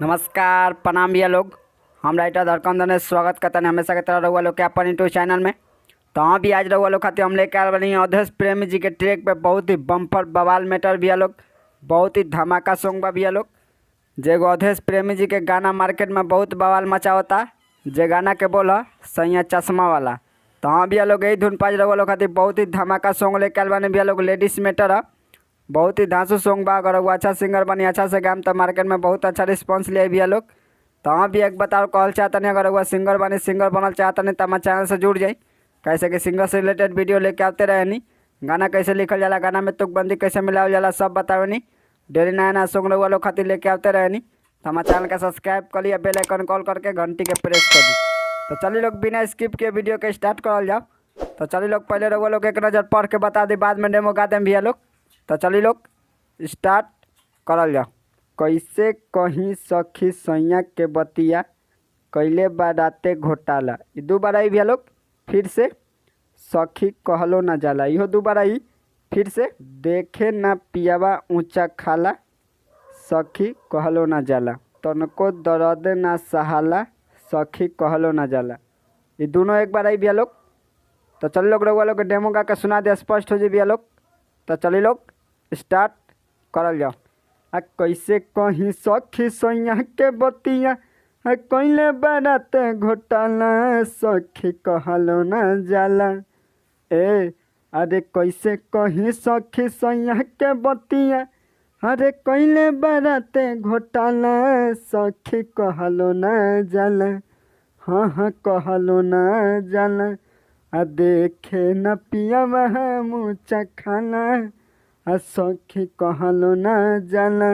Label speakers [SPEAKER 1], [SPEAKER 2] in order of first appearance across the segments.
[SPEAKER 1] नमस्कार प्रणाम भैया लोग। हम राइटर धड़कन ने स्वागत करते हैं हमेशा की तरह रहुआ लोग के अपन यूट्यूब चैनल में। तो हाँ भी आज रहुआ लोग खातिर हम लेके आ रहे हैं अवधेश प्रेमी जी के ट्रैक पे बहुत ही बम्पर बवाल मैटर भैया लोग, बहुत ही धमाका सॉन्ग बा भैया लोग। जे अवधेश प्रेमी जी के गाना मार्केट में बहुत बवाल मचा होता, जे गाना के बोला सैया चश्मा वाला। तो हाँ भैया लोग यही धुन पाज रहुआ लोग खातिर बहुत ही धमाका सॉन्ग लेके आल बानी भैया लोग। लेडीज मैटर है, बहुत ही धांसू सॉन्ग बा। अगर वो अच्छा सिंगर बनी अच्छा से गाम तो मार्केट में बहुत अच्छा रिस्पांस लिया भैया लोग। तो हाँ भी एक बताओ कहल चाहता नहीं, अगर वो सिंगर बनी सिंगर बनल चाहता नहीं तो हमारे चैनल से जुड़ जाए, कैसे कि सिंगर से रिलेटेड वीडियो लेके आते रहे नहीं। गाना कैसे लिखल जाला, गाना में तुकबंदी कैसे मिलावल जाला, सब बतावे नहीं। डेली नया नया सॉन्ग रहुआ लोग खातिर लेके आते रहे नहीं। तो हमारे चैनल का सब्सक्राइब कर लिया, बेल आइकन कॉल करके घंटी के प्रेस कर दी। तो चलिए लोग बिना स्किप के वीडियो के स्टार्ट करल जाओ। तो चलिए लोग पहले रहुआ लोग एक नज़र पढ़ के बता दी, बाद में डेमो गा दें भैया लोग। तो चलिए लोग स्टार्ट करल जाओ। कैसे कहीं सखी सैया के बतिया कैले बाराते घोटाला। ये दोबारा ही भैया लोग, फिर से सखी कहलो ना जाला। इहो दोबारा ही, फिर से देखे ना पियावा ऊंचा खाला, सखी कहलो ना जाला। तनको दर्द ना सहाला, सखी कहलो ना जाला। ये दोनों एक बार आई भैया लोग। तो चलिए लोग रहुआ लोग डेमो गा के सुना दे, स्पष्ट हो जाए भैया लोग। तो चलिए लोग स्टार्ट करल जाओ। आ कैसे कहीं सखी सैया के बतिया कैले बाराते घोटाला, सखी कहलो ना जाला। ए अरे कैसे कहीं सखी सैया के बतिया अरे कैले बाराते घोटाला, सखी कहलो ना जाला। हाँ हाँ कहलो ना जाला। आ देखे न पिया वह मुँचा खाना, आ सखी कहलो ना जाला।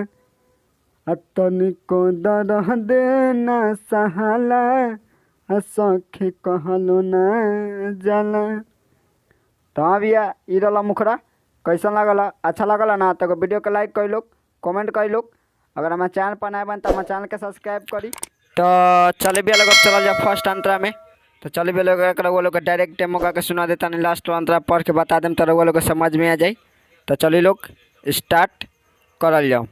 [SPEAKER 1] आ तनिको दर्द ना सहाला, आ सखी कहलो ना जाला। तो हाँ भैया ई रहा मुखरा। कैसन लगल, अच्छा लगल ना तो वीडियो के लाइक कर लोग, कमेंट कर लोग। अगर हमारे चैनल पर नए बन तो हमारे चैनल के सब्सक्राइब करी। तो चले भैया लोग अब चल जाए फर्स्ट अंतरा में। तो चलिए भैया लोग वो लोग डायरेक्ट डेमो गा के सुना देता नहीं, लास्ट अंतरा पढ़ के बता दें तो वो लोग समझ में आ जाए। तो चलिए लोग स्टार्ट करल जाओ।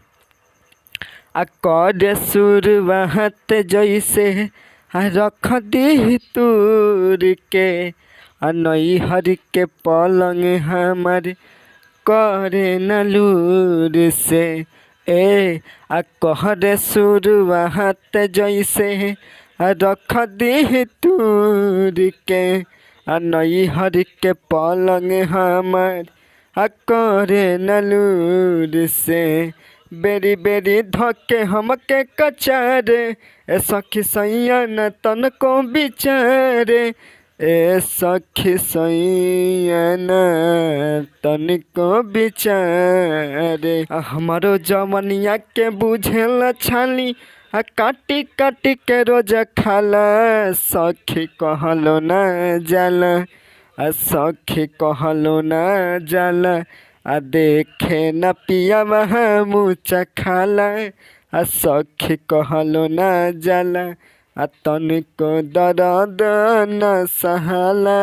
[SPEAKER 1] आ कर शुरुआत जैसे रख दी तूर के, आ नई हर के पलंग हमार करे न लूर से। ए आ कहर शुरुआत जैसे रख दी तूर के, आ नई हर के पलंग हमार करे न लूर से। बेरी बेरी धके हमके कचारे, ए सखी सैया न तनको बिचारे। ए सखी सैया न तनिको बिचारे। हमारो जवनिया के बुझेला छाली, आ काटी काटी के रोज खाला, सखी कहलो ना जाला। आ सखी कहलो ना जाला। आ देखे न पिया वह मुँचा खाला, आ सखी कहलो ना जाला। आ तनिको दर्द न सहाला,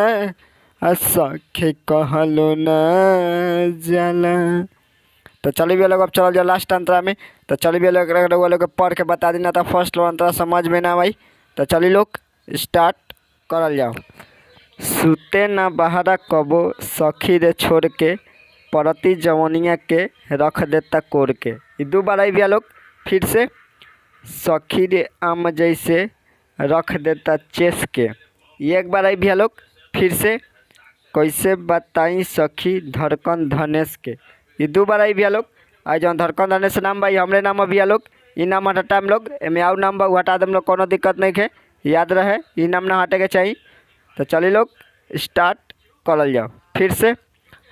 [SPEAKER 1] आ सखी कहलो ना जाला। तो चलिए भैया लोग अब चल जाओ लास्ट अंतरा में। तो चलिए भैया लोग पढ़ के बता देना था, फर्स्ट अंतरा समझ में ना आई। तो चलिए लोग स्टार्ट करल जाओ। सुते ना बहरा कबो सखी रे छोड़ के, परती जवनिया के रख देता कोर के। ये दोबारा ही भैया लोग, फिर से सखी रे आम जैसे रख देता चेस के। ये एक बार आई भैया लोग, फिर से कैसे बताई सखी धड़कन धनेश के। ये दोबारा आई भैया लोग। आज जौन धड़कन धनेश नाम भाई हमरे नाम है भैया लोग। ये नाम हटा हम लोग, एमें आउ नाम बा हटा दम लोग, कोनो दिक्कत नहीं है, याद रहे ये नाम ना हटे के चाहिए। तो चलिए लोग स्टार्ट करल जाओ। फिर से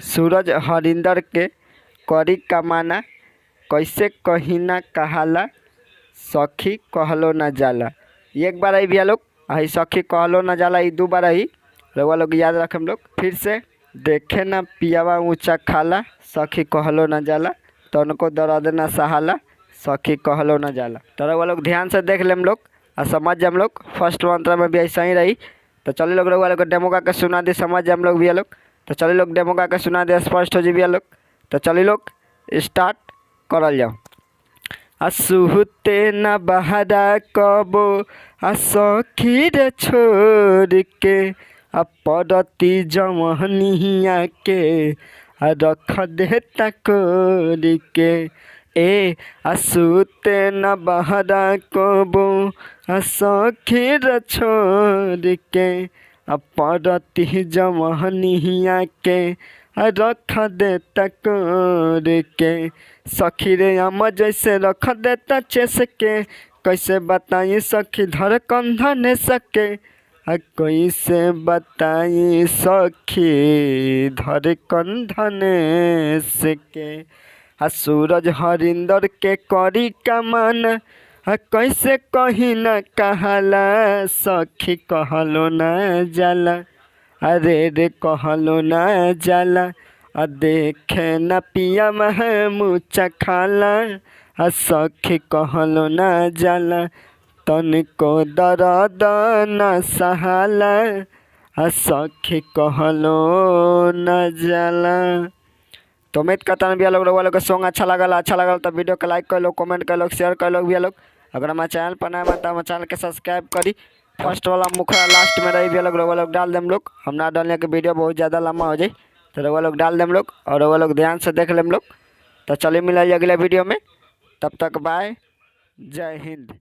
[SPEAKER 1] सूरज हरिंदर के करी कमाना, कैसे कहीं ना कहाला, सखी कहलो ना जाला। ये एक बार आई भैया लोग, आई सखी कहलो ना जाला। ये दो बार आई रउआ लोग याद रखें हम लोग। फिर से देखे ना पियावा ऊंचा खाला, सखी कहलो ना जाला। तनको दर्द ना सहाला, सखी कहलो ना जाला। तो रउआ लोग ध्यान से देख लेम लोग और समझ हम लोग। फर्स्ट मंत्र में भी ऐसा ही रही। तो चलिए लोग रउआ लोग डेमो गा के सुना दे, समझ हम लोग भैया लोग। तो चलिए लोग डेमो गा के सुना दे, स्पष्ट हो जी भैया लोग। तो चलिए लोग स्टार्ट करल जाओ।
[SPEAKER 2] असुहते न बहरा कबो सखी रे छोड़ के परती जमहनिया के रख देता कोड़ के। असुते न बहरा कबो सखी रे छोड़ के परती जमहनिया के रख देता कोड़ के। सखी रे आम जैसे रख देता चेस के कैसे बताई सखी धड़कन धने सके। कैसे बताई सखी धड़कन धने सके। सूरज हरिंदर के करी कमान कैसे कहीं न कहला सखी कहलो न जाला। अरे रे कहलो न जाला देखे न पिया मुँह खाला सखी कहलो न जाला। तनिको दर्द न सहाला सखी कहलो न जाला। तो उम्मीद करता हूँ भैया लोग रउआ लोग का सॉन्ग अच्छा लगल तो वीडियो को लाइक कर लो, कमेंट कर लो, शेयर कर लो भैया लोग। अगर हमारे चैनल पर नया बता हमारे चैनल के सब्सक्राइब करी। फर्स्ट वाला मुखड़ा लास्ट में रही भैया लोग, रउआ लोग डाल देम लोग। हम ना डालने के वीडियो बहुत ज़्यादा लंबा हो जाए तो रउआ लोग डाल देम लोग और रउआ लोग ध्यान से देख लेम लोग। तो चलिए मिला अगले वीडियो में, तब तक बाय, जय हिंद।